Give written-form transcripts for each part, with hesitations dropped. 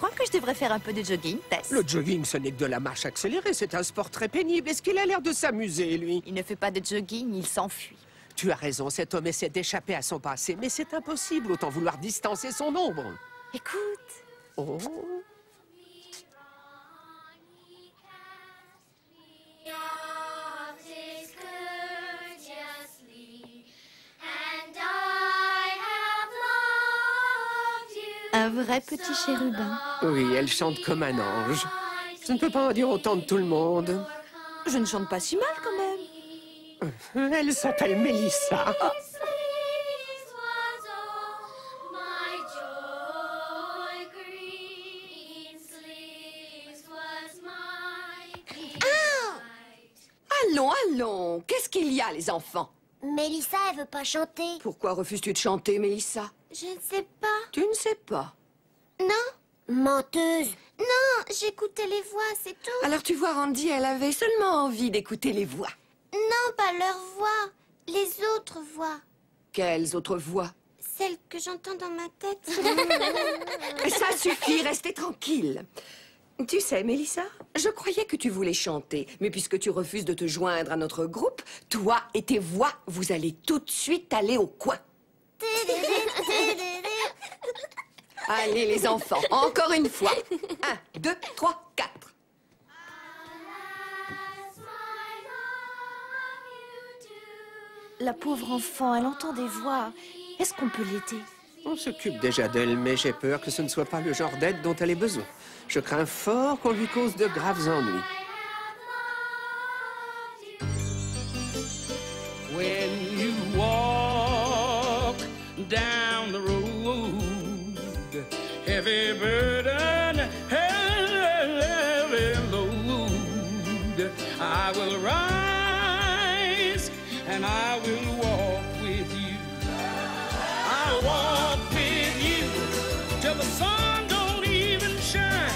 crois que je devrais faire un peu de jogging, Tess. Le jogging, ce n'est que de la marche accélérée. C'est un sport très pénible. Est-ce qu'il a l'air de s'amuser, lui? Il ne fait pas de jogging, il s'enfuit. Tu as raison, cet homme essaie d'échapper à son passé. Mais c'est impossible, autant vouloir distancer son ombre. Écoute. Oh. Un vrai petit chérubin. Oui, elle chante comme un ange. Je ne peux pas en dire autant de tout le monde. Je ne chante pas si mal, quand même. Elle s'appelle Mélissa. Allons, allons. Qu'est-ce qu'il y a, les enfants? Mélissa, elle veut pas chanter. Pourquoi refuses-tu de chanter, Mélissa? Je ne sais pas. Tu ne sais pas. Non. Menteuse. Non, j'écoutais les voix, c'est tout. Alors tu vois, Randy, elle avait seulement envie d'écouter les voix. Non, pas leur voix. Les autres voix. Quelles autres voix? Celles que j'entends dans ma tête. Ça suffit, restez tranquille. Tu sais, Mélissa, je croyais que tu voulais chanter, mais puisque tu refuses de te joindre à notre groupe, toi et tes voix, vous allez tout de suite aller au coin. Allez, les enfants, encore une fois. 1, 2, 3, 4. La pauvre enfant, elle entend des voix. Est-ce qu'on peut l'aider? On s'occupe déjà d'elle, mais j'ai peur que ce ne soit pas le genre d'aide dont elle ait besoin. Je crains fort qu'on lui cause de graves ennuis. When you walk down the road, heavy burden, heavy load, I will rise and I will walk with you. I'll walk with you till the sun don't even shine.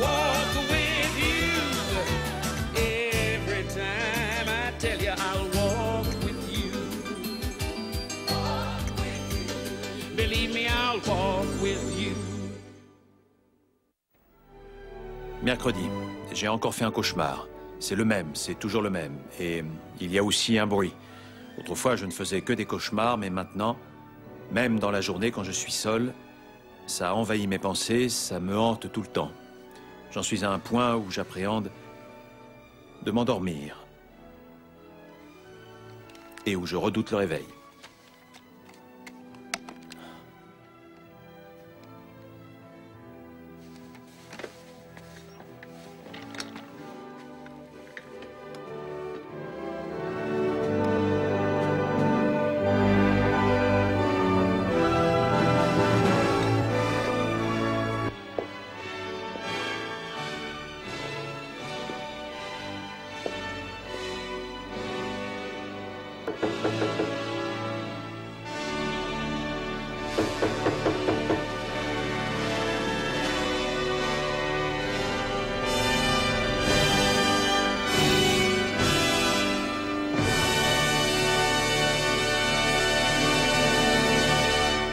Walk with you every time. I tell you, I'll walk with you. Believe me, I'll walk with you. Mercredi, j'ai encore fait un cauchemar. C'est le même, c'est toujours le même. Et il y a aussi un bruit. Autrefois, je ne faisais que des cauchemars, mais maintenant, même dans la journée, quand je suis seul, ça envahit mes pensées, ça me hante tout le temps. J'en suis à un point où j'appréhende de m'endormir et où je redoute le réveil.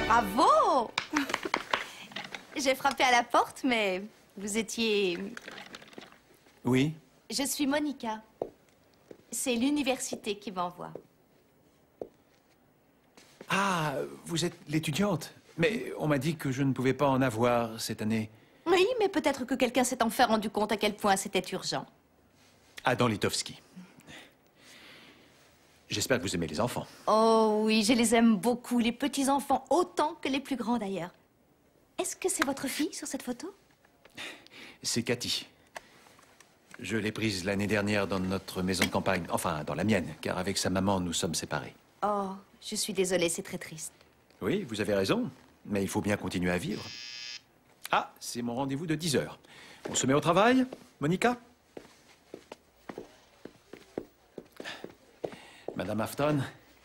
Bravo! J'ai frappé à la porte, mais vous étiez... Oui? Je suis Monica. C'est l'université qui m'envoie. Ah, vous êtes l'étudiante. Mais on m'a dit que je ne pouvais pas en avoir cette année. Oui, mais peut-être que quelqu'un s'est enfin rendu compte à quel point c'était urgent. Adam Litovski. J'espère que vous aimez les enfants. Oh oui, je les aime beaucoup, les petits-enfants, autant que les plus grands d'ailleurs. Est-ce que c'est votre fille sur cette photo? C'est Cathy. Je l'ai prise l'année dernière dans notre maison de campagne. Enfin, dans la mienne, car avec sa maman, nous sommes séparés. Oh, je suis désolée, c'est très triste. Oui, vous avez raison, mais il faut bien continuer à vivre. Ah, c'est mon rendez-vous de 10 heures. On se met au travail, Monica? Madame Afton,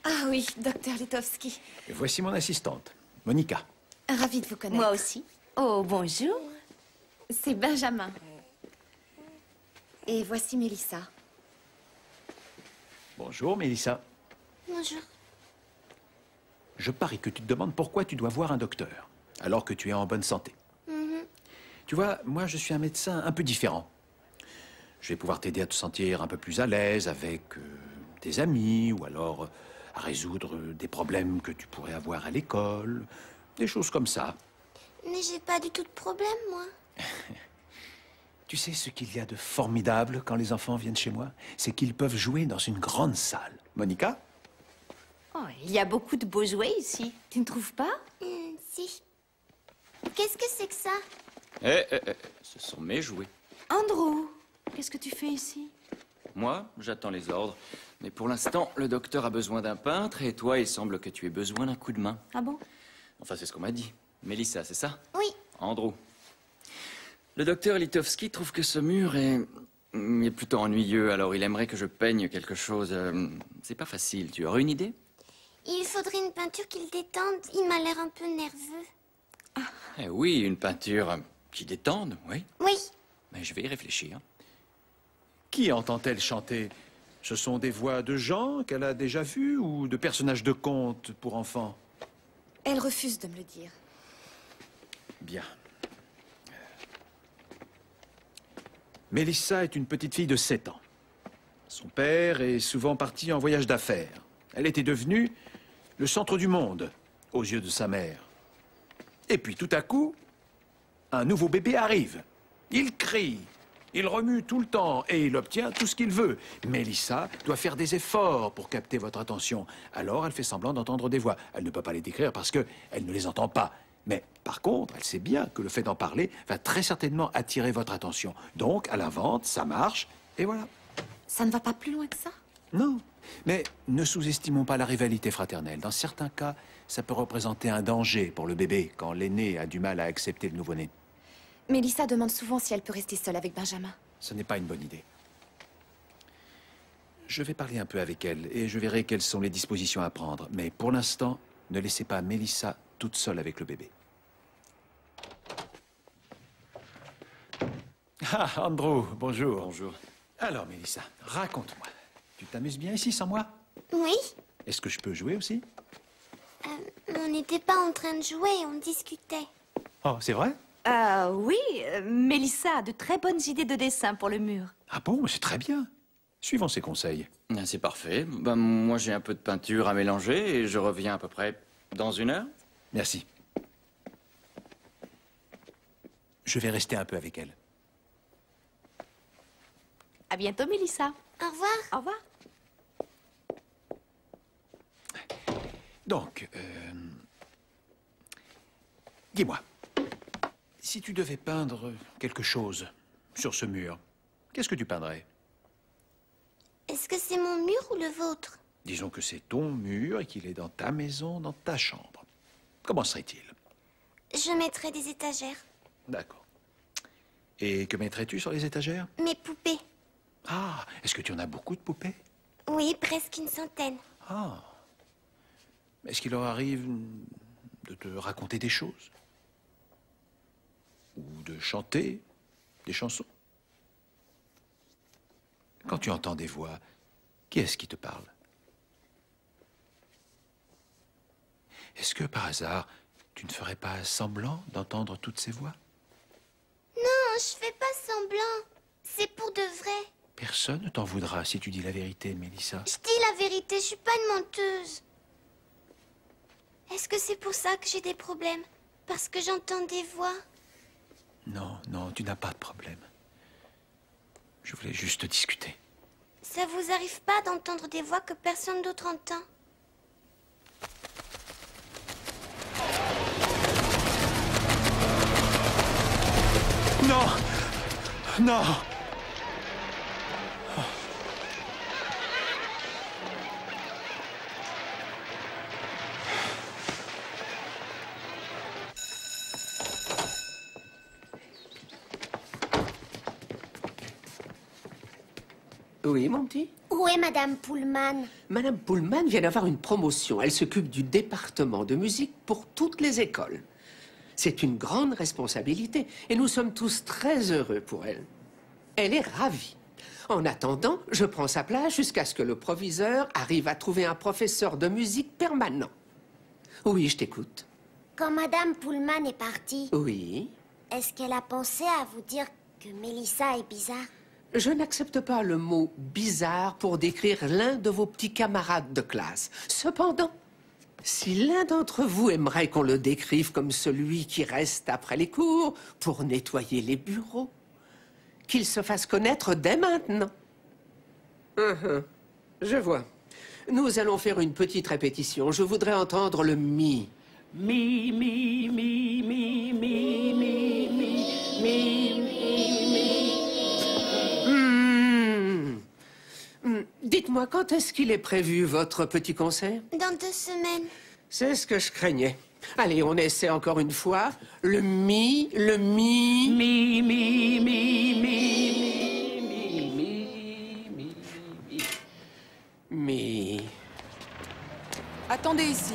Ah oui, docteur Litovski. voici mon assistante, Monica. Ravie de vous connaître. Moi aussi. Oh, bonjour. C'est Benjamin. Et voici Mélissa. Bonjour, Mélissa. Bonjour. Je parie que tu te demandes pourquoi tu dois voir un docteur, alors que tu es en bonne santé. Tu vois, moi, je suis un médecin un peu différent. Je vais pouvoir t'aider à te sentir un peu plus à l'aise avec tes amis, ou alors à résoudre des problèmes que tu pourrais avoir à l'école, des choses comme ça. Mais j'ai pas du tout de problème, moi. Tu sais ce qu'il y a de formidable quand les enfants viennent chez moi? C'est qu'ils peuvent jouer dans une grande salle. Monica? Oh, il y a beaucoup de beaux jouets ici. Tu ne trouves pas? Si. Qu'est-ce que c'est que ça? Ce sont mes jouets. Andrew, qu'est-ce que tu fais ici? Moi, j'attends les ordres. Mais pour l'instant, le docteur a besoin d'un peintre et toi, il semble que tu aies besoin d'un coup de main. Ah bon? Enfin, c'est ce qu'on m'a dit. Mélissa, c'est ça? Oui. Andrew. Le docteur Litowski trouve que ce mur est plutôt ennuyeux, alors il aimerait que je peigne quelque chose. C'est pas facile. Tu aurais une idée? Il faudrait une peinture qui le détende. Il m'a l'air un peu nerveux. Eh oui, une peinture qui détende, oui. Oui. Mais je vais y réfléchir. Qui entend-elle chanter? Ce sont des voix de gens qu'elle a déjà vues ou de personnages de contes pour enfants? Elle refuse de me le dire. Bien. Mélissa est une petite fille de 7 ans. Son père est souvent parti en voyage d'affaires. Elle était devenue le centre du monde aux yeux de sa mère. Et puis tout à coup, un nouveau bébé arrive. Il crie, il remue tout le temps et il obtient tout ce qu'il veut. Mélissa doit faire des efforts pour capter votre attention. Alors elle fait semblant d'entendre des voix. Elle ne peut pas les décrire parce qu'elle ne les entend pas. Mais par contre, elle sait bien que le fait d'en parler va très certainement attirer votre attention. Donc, elle invente, ça marche, et voilà. Ça ne va pas plus loin que ça? Non, mais ne sous-estimons pas la rivalité fraternelle. Dans certains cas, ça peut représenter un danger pour le bébé quand l'aîné a du mal à accepter le nouveau-né. Mélissa demande souvent si elle peut rester seule avec Benjamin. Ce n'est pas une bonne idée. Je vais parler un peu avec elle et je verrai quelles sont les dispositions à prendre. Mais pour l'instant, ne laissez pas Mélissa toute seule avec le bébé. Ah, Andrew, bonjour. Bonjour. Alors, Mélissa, raconte-moi. Tu t'amuses bien ici sans moi? Oui. Est-ce que je peux jouer aussi? On n'était pas en train de jouer, on discutait. Oh, c'est vrai? Oui, Mélissa a de très bonnes idées de dessin pour le mur. Ah bon, c'est très bien. Suivons ses conseils. Ah, c'est parfait. Ben, moi, j'ai un peu de peinture à mélanger et je reviens à peu près dans 1 heure. Merci. Je vais rester un peu avec elle. À bientôt, Mélissa. Au revoir. Au revoir. Donc, dis-moi, si tu devais peindre quelque chose sur ce mur, qu'est-ce que tu peindrais? Est-ce que c'est mon mur ou le vôtre? Disons que c'est ton mur et qu'il est dans ta maison, dans ta chambre. Comment serait-il? Je mettrai des étagères. D'accord. Et que mettrais-tu sur les étagères? Mes poupées. Ah, est-ce que tu en as beaucoup de poupées? Oui, presque une centaine. Ah. Est-ce qu'il leur arrive de te raconter des choses? Ou de chanter des chansons? Quand tu entends des voix, qui est-ce qui te parle? Est-ce que, par hasard, tu ne ferais pas semblant d'entendre toutes ces voix? Non, je fais pas semblant. C'est pour de vrai. Personne ne t'en voudra si tu dis la vérité, Mélissa. Je dis la vérité, je suis pas une menteuse. Est-ce que c'est pour ça que j'ai des problèmes? Parce que j'entends des voix? Non, non, tu n'as pas de problème. Je voulais juste discuter. Ça vous arrive pas d'entendre des voix que personne d'autre entend? Non! Non! Oui, mon petit? Où est Madame Pullman? Madame Pullman vient d'avoir une promotion. Elle s'occupe du département de musique pour toutes les écoles. C'est une grande responsabilité et nous sommes tous très heureux pour elle. Elle est ravie. En attendant, je prends sa place jusqu'à ce que le proviseur arrive à trouver un professeur de musique permanent. Oui, je t'écoute. Quand Madame Pullman est partie, Oui. Est-ce qu'elle a pensé à vous dire que Mélissa est bizarre? Je n'accepte pas le mot « bizarre » pour décrire l'un de vos petits camarades de classe. Cependant, si l'un d'entre vous aimerait qu'on le décrive comme celui qui reste après les cours pour nettoyer les bureaux, qu'il se fasse connaître dès maintenant. Je vois. Nous allons faire une petite répétition. Je voudrais entendre le mi. Mi, mi, mi, mi, mi, mi, mi, mi, mi. Dites-moi, quand est-ce qu'il est prévu, votre petit concert? Dans 2 semaines. C'est ce que je craignais. Allez, on essaie encore une fois. Le mi, le mi. Mi, mi, mi, mi, mi, mi, mi, mi, mi. Attendez ici.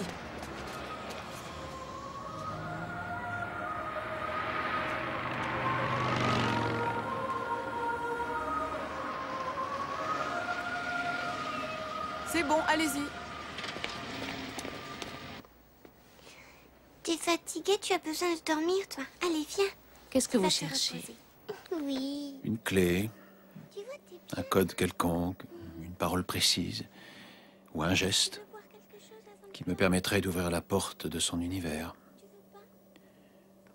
C'est bon, allez-y. T'es fatiguée, tu as besoin de dormir, toi. Allez, viens. Qu'est-ce que Va vous te cherchez? reposer. Oui. Une clé, Tu vois, t'es un code quelconque, une parole précise, ou un geste boire quelque chose avant qui me permettrait d'ouvrir la porte de son univers.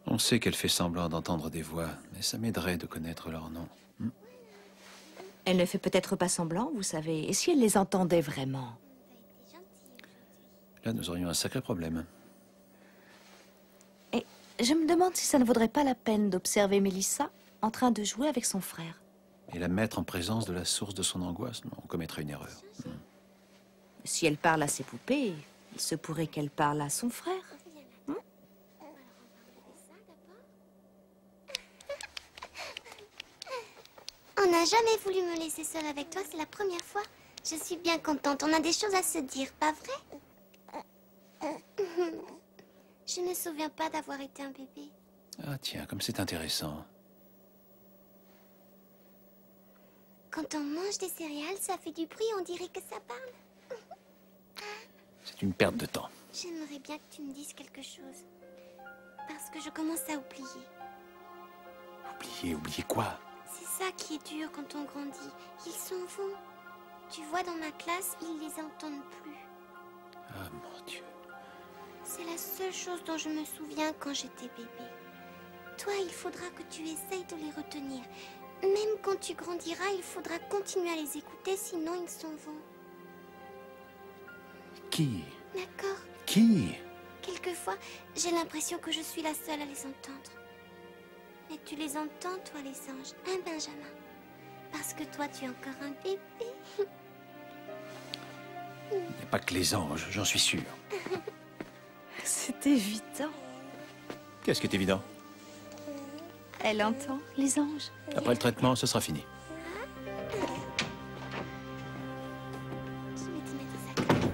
On sait qu'elle fait semblant d'entendre des voix, mais ça m'aiderait de connaître leur nom. Elle ne fait peut-être pas semblant, vous savez. Et si elle les entendait vraiment? Là, nous aurions un sacré problème. Et je me demande si ça ne vaudrait pas la peine d'observer Mélissa en train de jouer avec son frère. Et la mettre en présence de la source de son angoisse, non, on commettrait une erreur. Si elle parle à ses poupées, il se pourrait qu'elle parle à son frère. On n'a jamais voulu me laisser seule avec toi, c'est la première fois. Je suis bien contente, on a des choses à se dire, pas vrai? Je ne me souviens pas d'avoir été un bébé. Ah tiens, comme c'est intéressant. Quand on mange des céréales, ça fait du bruit, on dirait que ça parle. C'est une perte de temps. J'aimerais bien que tu me dises quelque chose. Parce que je commence à oublier. Oublier quoi? C'est ça qui est dur quand on grandit. Ils s'en vont. Tu vois, dans ma classe, ils les entendent plus. Ah mon Dieu. C'est la seule chose dont je me souviens quand j'étais bébé. Toi, il faudra que tu essayes de les retenir. Même quand tu grandiras, il faudra continuer à les écouter, sinon ils s'en vont. Qui? D'accord? Qui? Quelquefois, j'ai l'impression que je suis la seule à les entendre. Mais tu les entends, toi, les anges, hein, Benjamin? Parce que toi, tu es encore un bébé. Il n'y a pas que les anges, j'en suis sûr. C'est évident. Qu'est-ce qui est évident? Elle entend les anges. Après le traitement, ce sera fini. Je vais te mettre ça comme ça.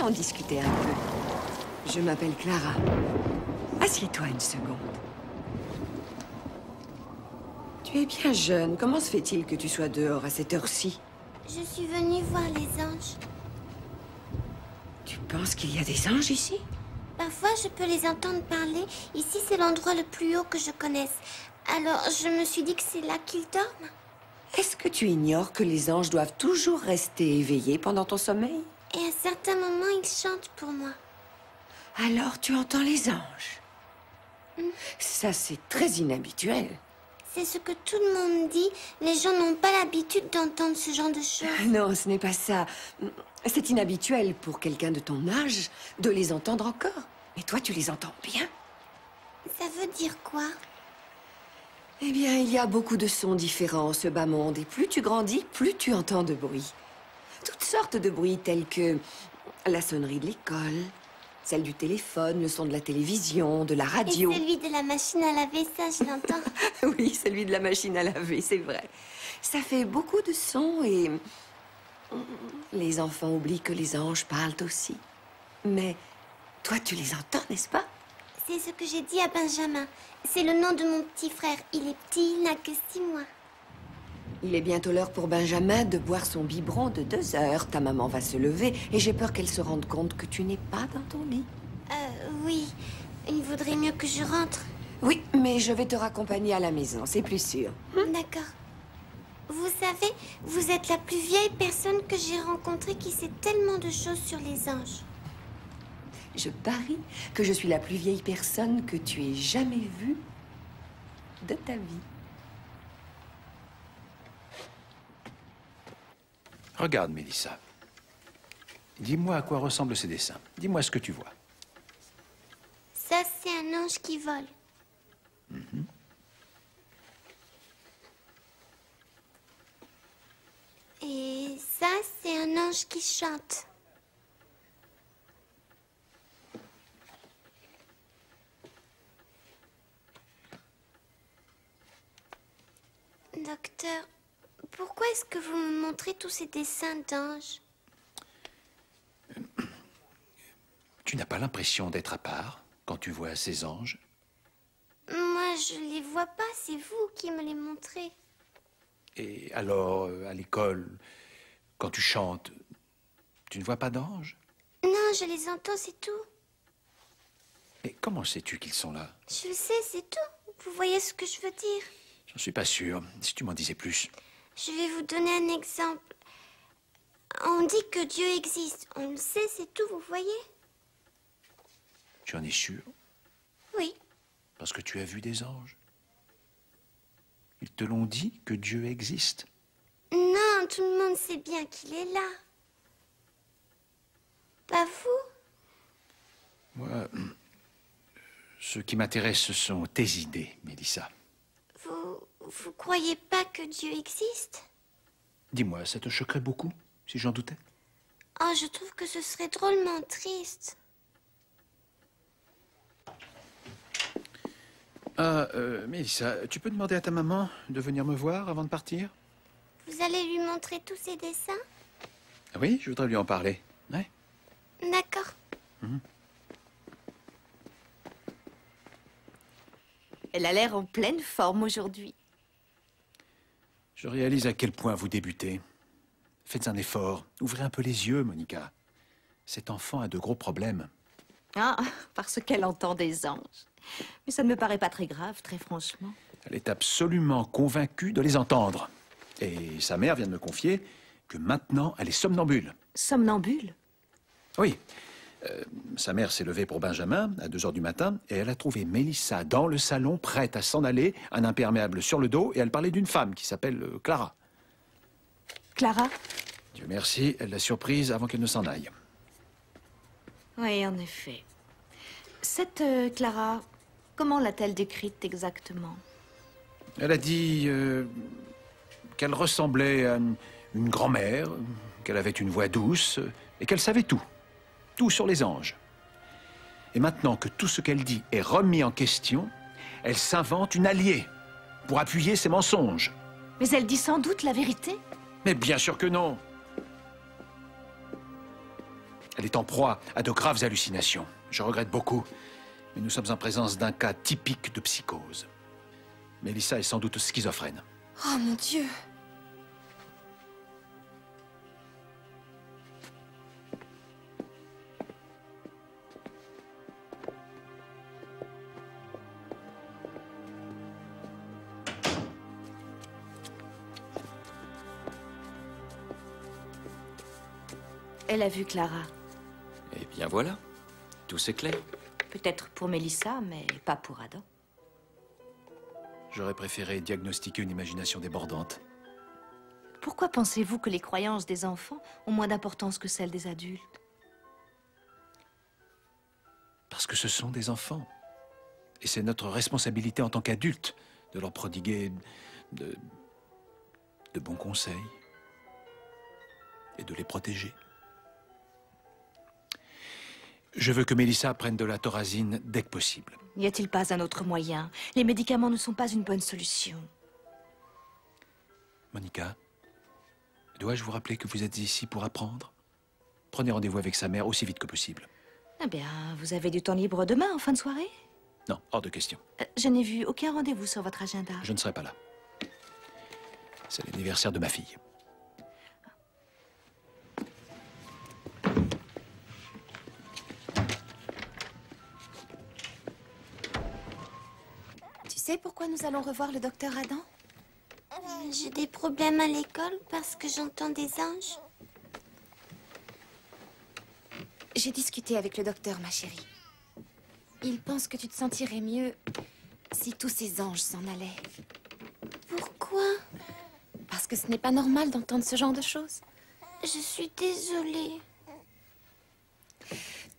en discuter un peu. Je m'appelle Clara. Assieds-toi une seconde. Tu es bien jeune. Comment se fait-il que tu sois dehors à cette heure-ci? Je suis venue voir les anges. Tu penses qu'il y a des anges ici? Parfois, je peux les entendre parler. Ici, c'est l'endroit le plus haut que je connaisse. Alors, je me suis dit que c'est là qu'ils dorment. Est-ce que tu ignores que les anges doivent toujours rester éveillés pendant ton sommeil? Et à certains moments, ils chantent pour moi. Alors tu entends les anges? Ça, c'est très inhabituel. C'est ce que tout le monde dit. Les gens n'ont pas l'habitude d'entendre ce genre de choses. Non, ce n'est pas ça. C'est inhabituel pour quelqu'un de ton âge de les entendre encore. Mais toi, tu les entends bien. Ça veut dire quoi? Eh bien, il y a beaucoup de sons différents en ce bas monde. Et plus tu grandis, plus tu entends de bruits. Toutes sortes de bruits tels que la sonnerie de l'école, celle du téléphone, le son de la télévision, de la radio. Et celui de la machine à laver, ça, je l'entends. Oui, celui de la machine à laver, c'est vrai. Ça fait beaucoup de sons et... les enfants oublient que les anges parlent aussi. Mais toi, tu les entends, n'est-ce pas? C'est ce que j'ai dit à Benjamin. C'est le nom de mon petit frère. Il est petit, il n'a que 6 mois. Il est bientôt l'heure pour Benjamin de boire son biberon de 2 heures. Ta maman va se lever et j'ai peur qu'elle se rende compte que tu n'es pas dans ton lit. Oui. Il vaudrait mieux que je rentre. Oui, mais je vais te raccompagner à la maison, c'est plus sûr. D'accord. Vous savez, vous êtes la plus vieille personne que j'ai rencontrée qui sait tellement de choses sur les anges. Je parie que je suis la plus vieille personne que tu aies jamais vue de ta vie. Regarde, Mélissa. Dis-moi à quoi ressemblent ces dessins. Dis-moi ce que tu vois. Ça, c'est un ange qui vole. Et ça, c'est un ange qui chante. Docteur, pourquoi est-ce que vous me montrez tous ces dessins d'anges? Tu n'as pas l'impression d'être à part quand tu vois ces anges? Moi, je les vois pas, c'est vous qui me les montrez. Et alors, à l'école, quand tu chantes, tu ne vois pas d'anges? Non, je les entends, c'est tout. Mais comment sais-tu qu'ils sont là? Je le sais, c'est tout. Vous voyez ce que je veux dire? J'en suis pas sûr. Si tu m'en disais plus. Je vais vous donner un exemple. On dit que Dieu existe. On le sait, c'est tout, vous voyez? Tu en es sûr? Oui. Parce que tu as vu des anges? Ils te l'ont dit que Dieu existe? Non, tout le monde sait bien qu'il est là. Pas vous? Moi, ce qui m'intéresse, ce sont tes idées, Mélissa. Vous croyez pas que Dieu existe? Dis-moi, ça te choquerait beaucoup, si j'en doutais? Oh, je trouve que ce serait drôlement triste. Ah, Mélissa, tu peux demander à ta maman de venir me voir avant de partir? Vous allez lui montrer tous ces dessins? Oui, je voudrais lui en parler. Ouais. D'accord. Elle a l'air en pleine forme aujourd'hui. Je réalise à quel point vous débutez. Faites un effort. Ouvrez un peu les yeux, Monica. Cet enfant a de gros problèmes. Ah, parce qu'elle entend des anges. Mais ça ne me paraît pas très grave, très franchement. Elle est absolument convaincue de les entendre. Et sa mère vient de me confier que maintenant, elle est somnambule. Somnambule? Oui. Sa mère s'est levée pour Benjamin à 2 heures du matin et elle a trouvé Mélissa dans le salon, prête à s'en aller, un imperméable sur le dos, et elle parlait d'une femme qui s'appelle Clara. Clara? Dieu merci, elle l'a surprise avant qu'elle ne s'en aille. Oui, en effet. Cette Clara, comment l'a-t-elle décrite exactement? Elle a dit qu'elle ressemblait à une grand-mère, qu'elle avait une voix douce et qu'elle savait tout. Tout sur les anges. Et maintenant que tout ce qu'elle dit est remis en question, elle s'invente une alliée pour appuyer ses mensonges. Mais elle dit sans doute la vérité. Mais bien sûr que non. Elle est en proie à de graves hallucinations. Je regrette beaucoup, mais nous sommes en présence d'un cas typique de psychose. Mélissa est sans doute schizophrène. Oh mon Dieu! Elle a vu Clara. Eh bien voilà, tout s'éclaire. Peut-être pour Mélissa, mais pas pour Adam. J'aurais préféré diagnostiquer une imagination débordante. Pourquoi pensez-vous que les croyances des enfants ont moins d'importance que celles des adultes? Parce que ce sont des enfants. Et c'est notre responsabilité en tant qu'adultes de leur prodiguer de bons conseils et de les protéger. Je veux que Mélissa prenne de la thorazine dès que possible. N'y a-t-il pas un autre moyen? Les médicaments ne sont pas une bonne solution. Monica, dois-je vous rappeler que vous êtes ici pour apprendre? Prenez rendez-vous avec sa mère aussi vite que possible. Eh bien, vous avez du temps libre demain, en fin de soirée? Non, hors de question. Je n'ai vu aucun rendez-vous sur votre agenda. Je ne serai pas là. C'est l'anniversaire de ma fille. Tu sais pourquoi nous allons revoir le docteur Adam? J'ai des problèmes à l'école parce que j'entends des anges. J'ai discuté avec le docteur, ma chérie. Il pense que tu te sentirais mieux si tous ces anges s'en allaient. Pourquoi? Parce que ce n'est pas normal d'entendre ce genre de choses. Je suis désolée.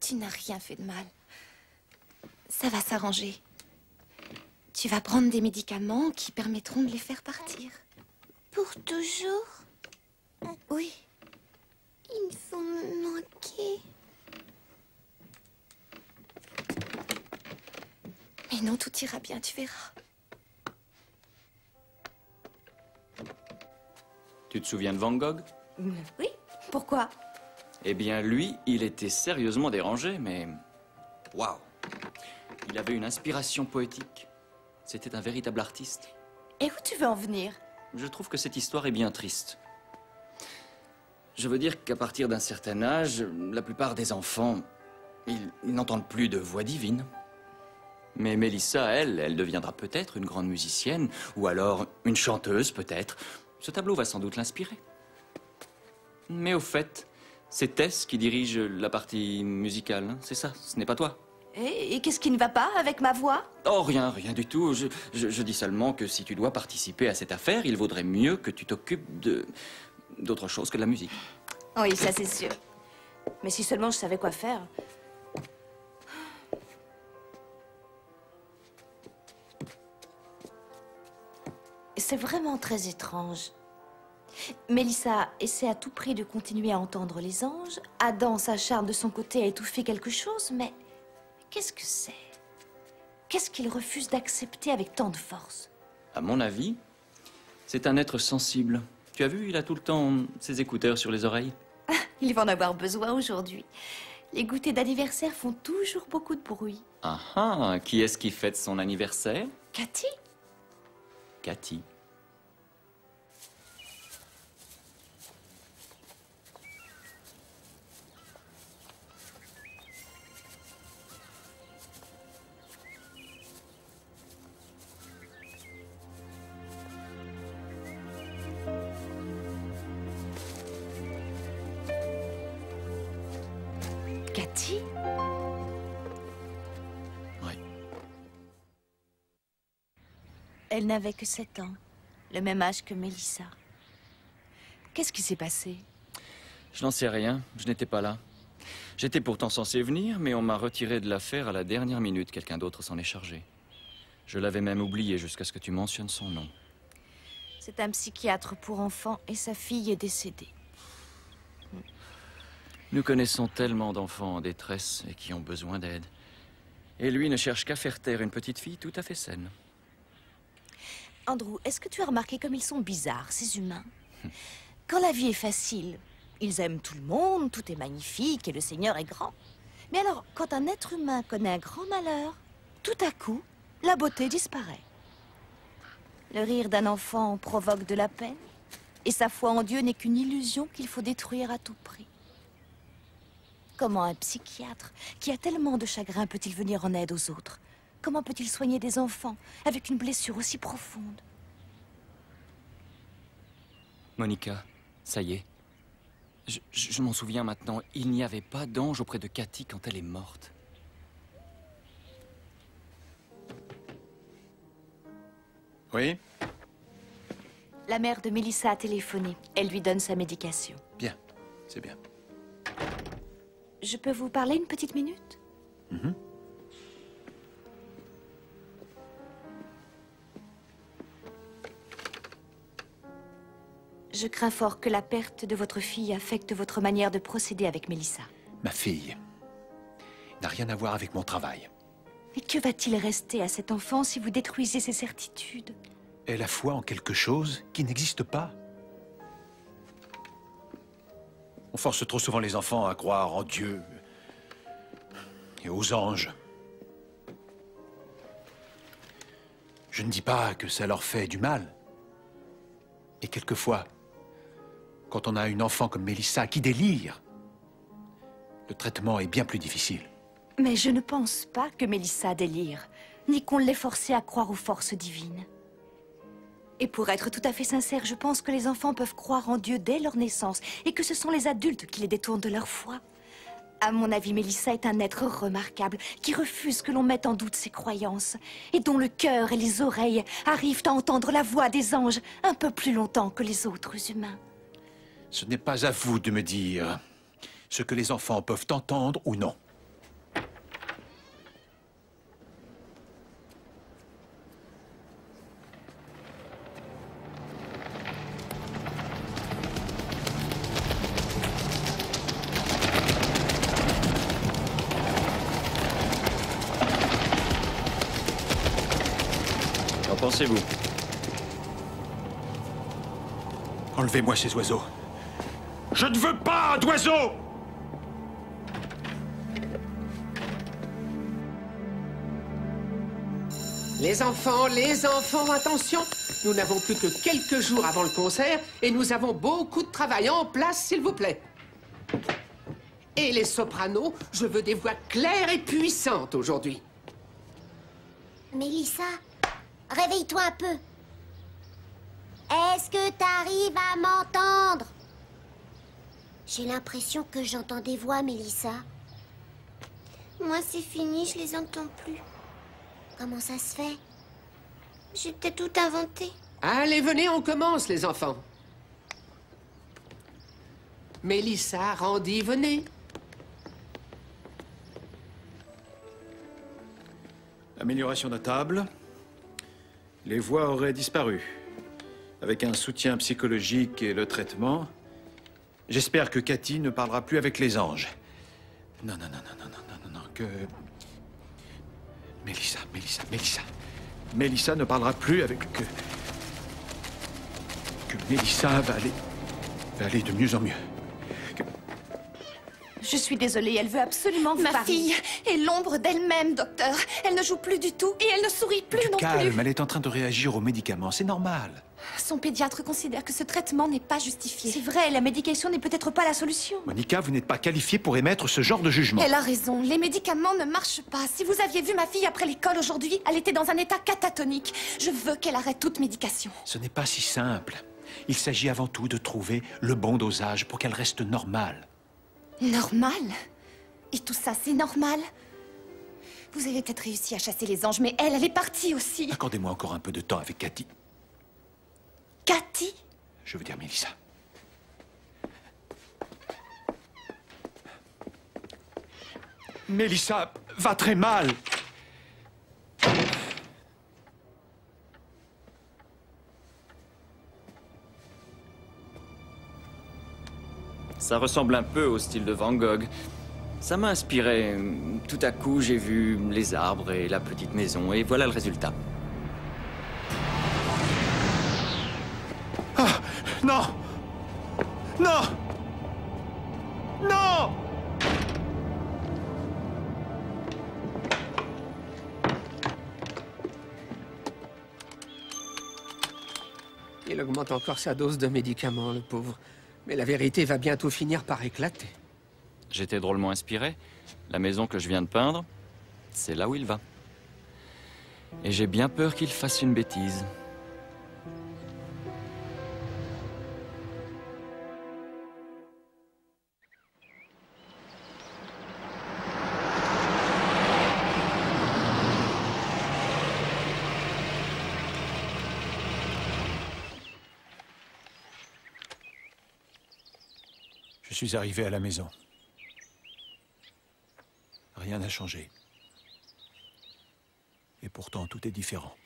Tu n'as rien fait de mal. Ça va s'arranger. Tu vas prendre des médicaments qui permettront de les faire partir. Pour toujours? Oui. Il faut me manquer. Mais non, tout ira bien, tu verras. Tu te souviens de Van Gogh? Oui, pourquoi? Eh bien, lui, il était sérieusement dérangé, mais... Waouh! Il avait une inspiration poétique. C'était un véritable artiste. Et où tu veux en venir? Je trouve que cette histoire est bien triste. Je veux dire qu'à partir d'un certain âge, la plupart des enfants, ils n'entendent plus de voix divine. Mais Mélissa, elle deviendra peut-être une grande musicienne, ou alors une chanteuse, peut-être. Ce tableau va sans doute l'inspirer. Mais au fait, c'est Tess qui dirige la partie musicale, hein, c'est ça, ce n'est pas toi. Et qu'est-ce qui ne va pas avec ma voix? Oh, rien du tout. Je dis seulement que si tu dois participer à cette affaire, il vaudrait mieux que tu t'occupes d'autre chose que de la musique. Oui, ça c'est sûr. Mais si seulement je savais quoi faire. C'est vraiment très étrange. Mélissa essaie à tout prix de continuer à entendre les anges. Adam s'acharne de son côté à étouffer quelque chose, mais qu'est-ce que c'est? Qu'est-ce qu'il refuse d'accepter avec tant de force? À mon avis, c'est un être sensible. Tu as vu, il a tout le temps ses écouteurs sur les oreilles. Il va en avoir besoin aujourd'hui. Les goûters d'anniversaire font toujours beaucoup de bruit. Ah ah, qui est-ce qui fête son anniversaire? Cathy? Cathy. Cathy? Oui. Elle n'avait que 7 ans, le même âge que Mélissa. Qu'est-ce qui s'est passé? Je n'en sais rien, je n'étais pas là. J'étais pourtant censé venir, mais on m'a retiré de l'affaire à la dernière minute. Quelqu'un d'autre s'en est chargé. Je l'avais même oublié jusqu'à ce que tu mentionnes son nom. C'est un psychiatre pour enfants et sa fille est décédée. Nous connaissons tellement d'enfants en détresse et qui ont besoin d'aide. Et lui ne cherche qu'à faire taire une petite fille tout à fait saine. Andrew, est-ce que tu as remarqué comme ils sont bizarres, ces humains? Quand la vie est facile, Ils aiment tout le monde, tout est magnifique et le Seigneur est grand. Mais alors, quand un être humain connaît un grand malheur, tout à coup, la beauté disparaît. Le rire d'un enfant provoque de la peine, et sa foi en Dieu n'est qu'une illusion qu'il faut détruire à tout prix. Comment un psychiatre, qui a tellement de chagrin, peut-il venir en aide aux autres? Comment peut-il soigner des enfants avec une blessure aussi profonde? Monica, ça y est. Je m'en souviens maintenant, il n'y avait pas d'ange auprès de Cathy quand elle est morte. Oui? La mère de Mélissa a téléphoné. Elle lui donne sa médication. Bien, c'est bien. Je peux vous parler une petite minute? Je crains fort que la perte de votre fille affecte votre manière de procéder avec Mélissa. Ma fille n'a rien à voir avec mon travail. Mais que va-t-il rester à cet enfant si vous détruisez ses certitudes? Elle a foi en quelque chose qui n'existe pas. On force trop souvent les enfants à croire en Dieu et aux anges. Je ne dis pas que ça leur fait du mal. Et quelquefois, quand on a une enfant comme Mélissa qui délire, le traitement est bien plus difficile. Mais je ne pense pas que Mélissa délire, ni qu'on l'ait forcée à croire aux forces divines. Et pour être tout à fait sincère, je pense que les enfants peuvent croire en Dieu dès leur naissance, et que ce sont les adultes qui les détournent de leur foi. À mon avis, Mélissa est un être remarquable, qui refuse que l'on mette en doute ses croyances, et dont le cœur et les oreilles arrivent à entendre la voix des anges un peu plus longtemps que les autres humains. Ce n'est pas à vous de me dire ce que les enfants peuvent entendre ou non. Qu'en pensez-vous? Enlevez-moi ces oiseaux. Je ne veux pas d'oiseaux! Les enfants, attention! Nous n'avons plus que quelques jours avant le concert et nous avons beaucoup de travail. En place, s'il vous plaît. Et les sopranos, je veux des voix claires et puissantes aujourd'hui. Mélissa, réveille-toi un peu. Est-ce que t'arrives à m'entendre? J'ai l'impression que j'entends des voix, Mélissa. Moi, c'est fini, je les entends plus. Comment ça se fait? J'ai peut-être tout inventé. Allez, venez, on commence, les enfants. Mélissa, Randy, venez. Amélioration notable. Les voix auraient disparu. Avec un soutien psychologique et le traitement, j'espère que Cathy ne parlera plus avec les anges. Non, que... Mélissa ne parlera plus avec... Que Mélissa va aller de mieux en mieux. Je suis désolée, elle veut absolument vous parler. Ma fille est l'ombre d'elle-même, docteur. Elle ne joue plus du tout et elle ne sourit plus non Calme, plus. elle est en train de réagir aux médicaments, c'est normal. Son pédiatre considère que ce traitement n'est pas justifié. C'est vrai, la médication n'est peut-être pas la solution. Monica, vous n'êtes pas qualifiée pour émettre ce genre de jugement. Elle a raison, les médicaments ne marchent pas. Si vous aviez vu ma fille après l'école aujourd'hui, elle était dans un état catatonique. Je veux qu'elle arrête toute médication. Ce n'est pas si simple. Il s'agit avant tout de trouver le bon dosage pour qu'elle reste normale. Normal? Et tout ça, c'est normal? Vous avez peut-être réussi à chasser les anges, mais elle est partie aussi. Accordez-moi encore un peu de temps avec Cathy. Cathy? Je veux dire Mélissa. Mélissa va très mal. Ça ressemble un peu au style de Van Gogh. Ça m'a inspiré. Tout à coup, j'ai vu les arbres et la petite maison, et voilà le résultat. Ah, non! Non! Non! Il augmente encore sa dose de médicaments, le pauvre. Mais la vérité va bientôt finir par éclater. J'étais drôlement inspiré. La maison que je viens de peindre, c'est là où il va. Et j'ai bien peur qu'il fasse une bêtise. Je suis arrivé à la maison. Rien n'a changé. Et pourtant, tout est différent.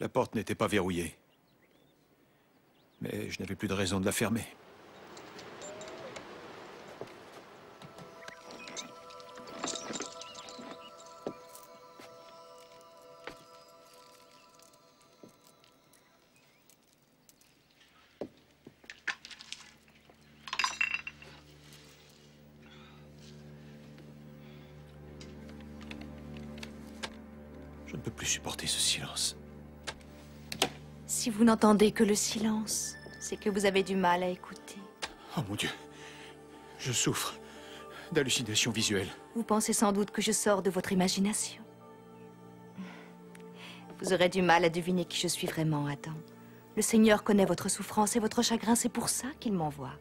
La porte n'était pas verrouillée. Mais je n'avais plus de raison de la fermer. Je ne peux plus supporter ce silence. Si vous n'entendez que le silence, c'est que vous avez du mal à écouter. Oh mon Dieu, je souffre d'hallucinations visuelles. Vous pensez sans doute que je sors de votre imagination. Vous aurez du mal à deviner qui je suis vraiment, Adam. Le Seigneur connaît votre souffrance et votre chagrin, c'est pour ça qu'il m'envoie.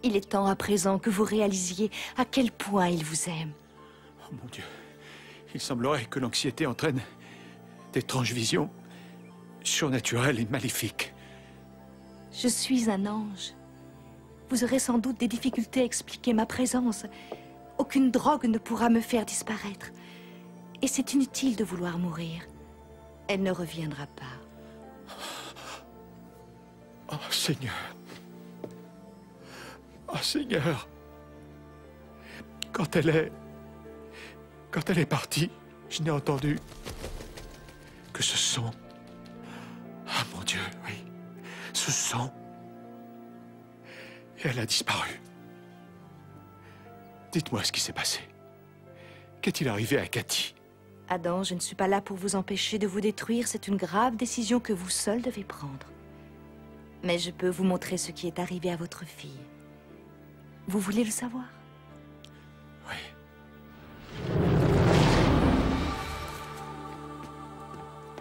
Il est temps à présent que vous réalisiez à quel point il vous aime. Oh mon Dieu, il semblerait que l'anxiété entraîne d'étranges visions surnaturelles et maléfiques. Je suis un ange. Vous aurez sans doute des difficultés à expliquer ma présence. Aucune drogue ne pourra me faire disparaître. Et c'est inutile de vouloir mourir. Elle ne reviendra pas. Oh Seigneur. Oh Seigneur. Quand elle est partie, je n'ai entendu que ce son. Ah mon Dieu, oui. Ce son. Et elle a disparu. Dites-moi ce qui s'est passé. Qu'est-il arrivé à Cathy? Adam, je ne suis pas là pour vous empêcher de vous détruire. C'est une grave décision que vous seul devez prendre. Mais je peux vous montrer ce qui est arrivé à votre fille. Vous voulez le savoir? Oui.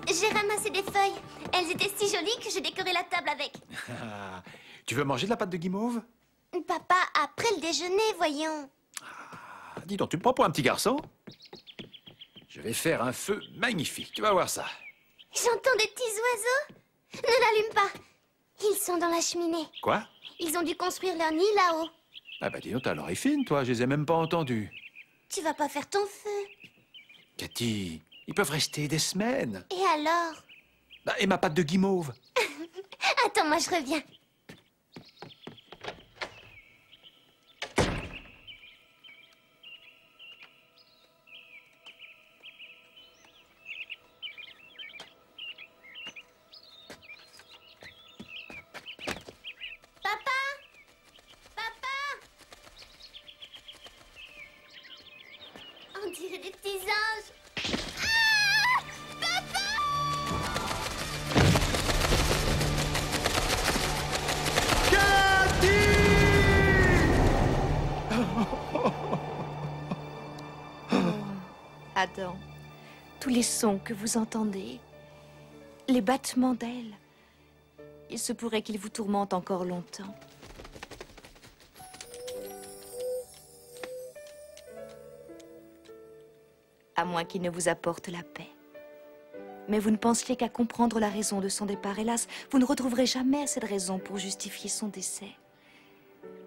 J'ai ramassé des feuilles. Elles étaient si jolies que j'ai décoré la table avec. Tu veux manger de la pâte de guimauve? Papa, après le déjeuner, voyons. Dis donc, tu me prends pour un petit garçon? Je vais faire un feu magnifique, tu vas voir ça. J'entends des petits oiseaux. Ne l'allume pas. Ils sont dans la cheminée. Quoi? Ils ont dû construire leur nid là-haut. Ah bah dis donc, t'as l'oreille fine, toi, je les ai même pas entendus. Tu vas pas faire ton feu. Cathy, ils peuvent rester des semaines. Et alors? Bah, et ma pâte de guimauve? Attends, moi je reviens. dirait des petits anges. Adam, tous les sons que vous entendez, les battements d'ailes, il se pourrait qu'ils vous tourmentent encore longtemps. À moins qu'il ne vous apporte la paix. Mais vous ne pensiez qu'à comprendre la raison de son départ. Hélas, vous ne retrouverez jamais cette raison pour justifier son décès.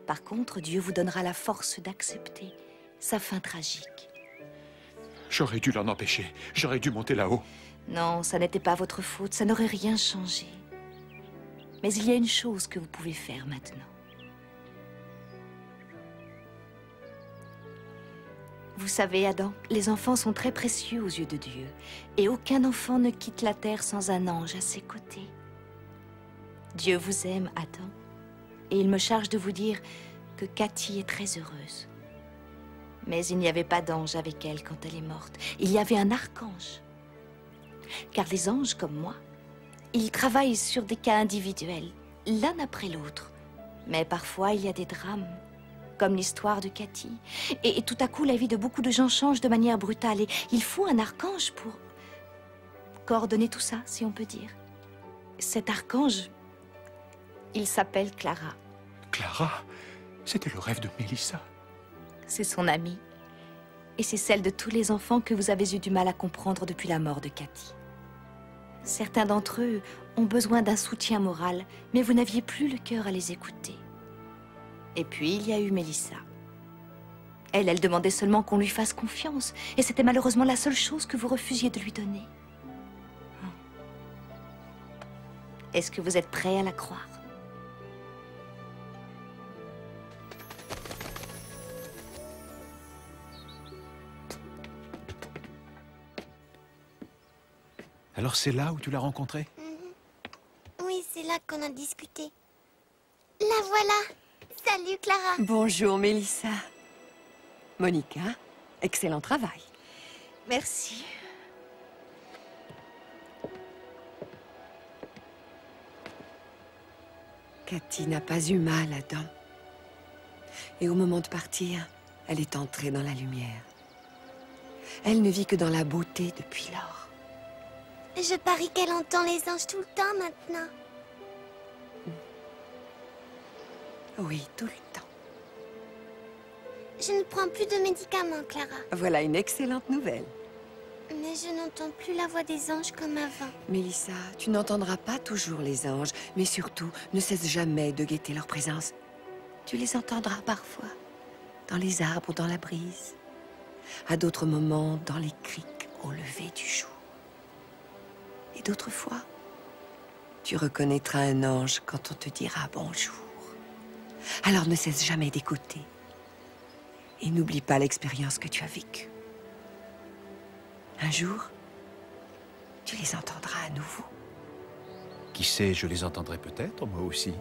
Par contre, Dieu vous donnera la force d'accepter sa fin tragique. J'aurais dû l'en empêcher. J'aurais dû monter là-haut. Non, ça n'était pas votre faute. Ça n'aurait rien changé. Mais il y a une chose que vous pouvez faire maintenant. Vous savez, Adam, les enfants sont très précieux aux yeux de Dieu. Et aucun enfant ne quitte la terre sans un ange à ses côtés. Dieu vous aime, Adam. Et il me charge de vous dire que Cathy est très heureuse. Mais il n'y avait pas d'ange avec elle quand elle est morte. Il y avait un archange. Car les anges, comme moi, ils travaillent sur des cas individuels, l'un après l'autre. Mais parfois, il y a des drames, comme l'histoire de Cathy. Et tout à coup, la vie de beaucoup de gens change de manière brutale. Et il faut un archange pour coordonner tout ça, si on peut dire. Cet archange, il s'appelle Clara. Clara? C'était le rêve de Mélissa. C'est son amie. Et c'est celle de tous les enfants que vous avez eu du mal à comprendre depuis la mort de Cathy. Certains d'entre eux ont besoin d'un soutien moral, mais vous n'aviez plus le cœur à les écouter. Et puis, il y a eu Mélissa. Elle demandait seulement qu'on lui fasse confiance, et c'était malheureusement la seule chose que vous refusiez de lui donner. Est-ce que vous êtes prêt à la croire? Alors c'est là où tu l'as rencontrée? Oui, c'est là qu'on a discuté. La voilà. Salut, Clara. Bonjour, Mélissa. Monica, excellent travail. Merci. Cathy n'a pas eu mal, Adam. Et au moment de partir, elle est entrée dans la lumière. Elle ne vit que dans la beauté depuis lors. Je parie qu'elle entend les anges tout le temps maintenant. Oui, tout le temps. Je ne prends plus de médicaments, Clara. Voilà une excellente nouvelle. Mais je n'entends plus la voix des anges comme avant. Mélissa, tu n'entendras pas toujours les anges, mais surtout, ne cesse jamais de guetter leur présence. Tu les entendras parfois, dans les arbres ou dans la brise. À d'autres moments, dans les criques au lever du jour. Et d'autres fois, tu reconnaîtras un ange quand on te dira bonjour. Alors ne cesse jamais d'écouter. Et n'oublie pas l'expérience que tu as vécue. Un jour, tu les entendras à nouveau. Qui sait, je les entendrai peut-être, moi aussi.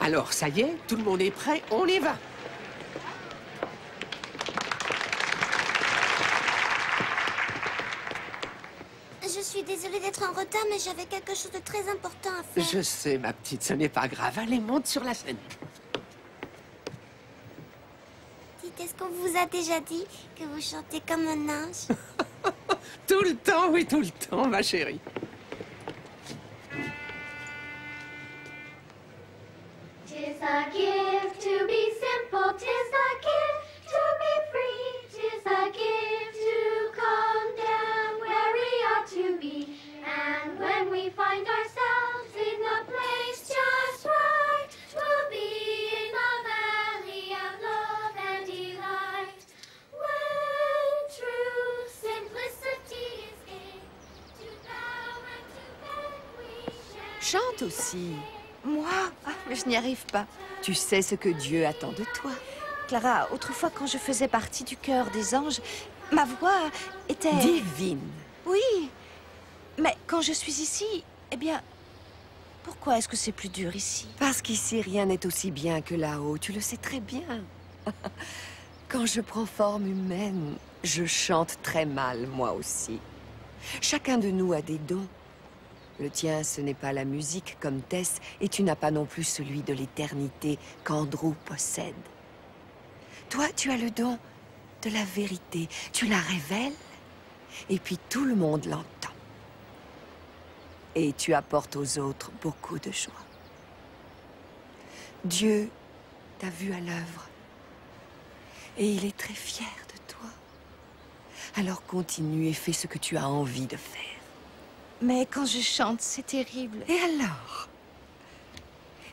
Alors, ça y est, tout le monde est prêt, on y va. Je suis désolée d'être en retard, mais j'avais quelque chose de très important à faire. Je sais, ma petite, ce n'est pas grave. Allez, monte sur la scène. Dites, est-ce qu'on vous a déjà dit que vous chantez comme un ange? Tout le temps, oui, tout le temps, ma chérie. Tis a gift to be simple, tis a gift to be free, tis a gift to come down where we ought to be. And when we find ourselves in the place just right, we'll be in the valley of love and delight. When true simplicity is gained, to bow and to bend we shall. Chante aussi. Moi? Ah, mais je n'y arrive pas. Tu sais ce que Dieu attend de toi. Clara, autrefois quand je faisais partie du chœur des anges, ma voix était... Divine. Oui, Mais quand je suis ici, eh bien, pourquoi est-ce que c'est plus dur ici? Parce qu'ici, rien n'est aussi bien que là-haut. Tu le sais très bien. Quand je prends forme humaine, je chante très mal, moi aussi. Chacun de nous a des dons. Le tien, ce n'est pas la musique comme Tess, et tu n'as pas non plus celui de l'éternité qu'Andrew possède. Toi, tu as le don de la vérité. Tu la révèles, et puis tout le monde l'entend. Et tu apportes aux autres beaucoup de joie. Dieu t'a vu à l'œuvre, et il est très fier de toi. Alors continue et fais ce que tu as envie de faire. Mais quand je chante, c'est terrible. Et alors?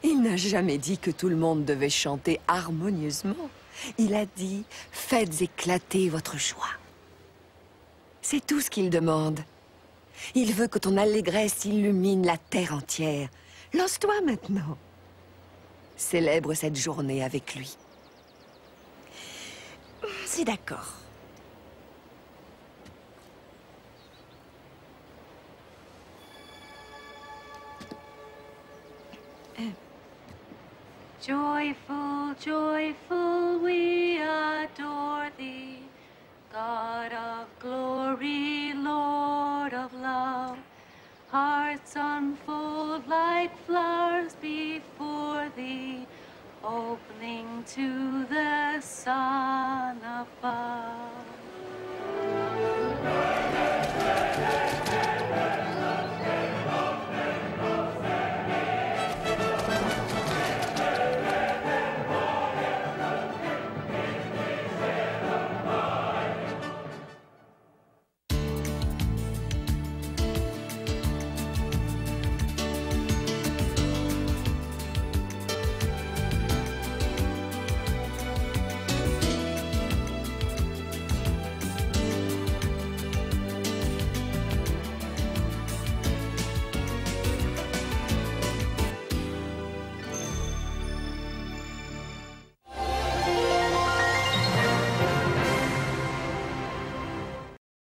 Il n'a jamais dit que tout le monde devait chanter harmonieusement. Il a dit « Faites éclater votre joie ». C'est tout ce qu'il demande. Il veut que ton allégresse illumine la terre entière. Lance-toi maintenant. Célèbre cette journée avec lui. C'est d'accord. Joyful, joyful, we adore thee, God of glory, Lord of love. Hearts unfold like flowers before thee, opening to the sun above.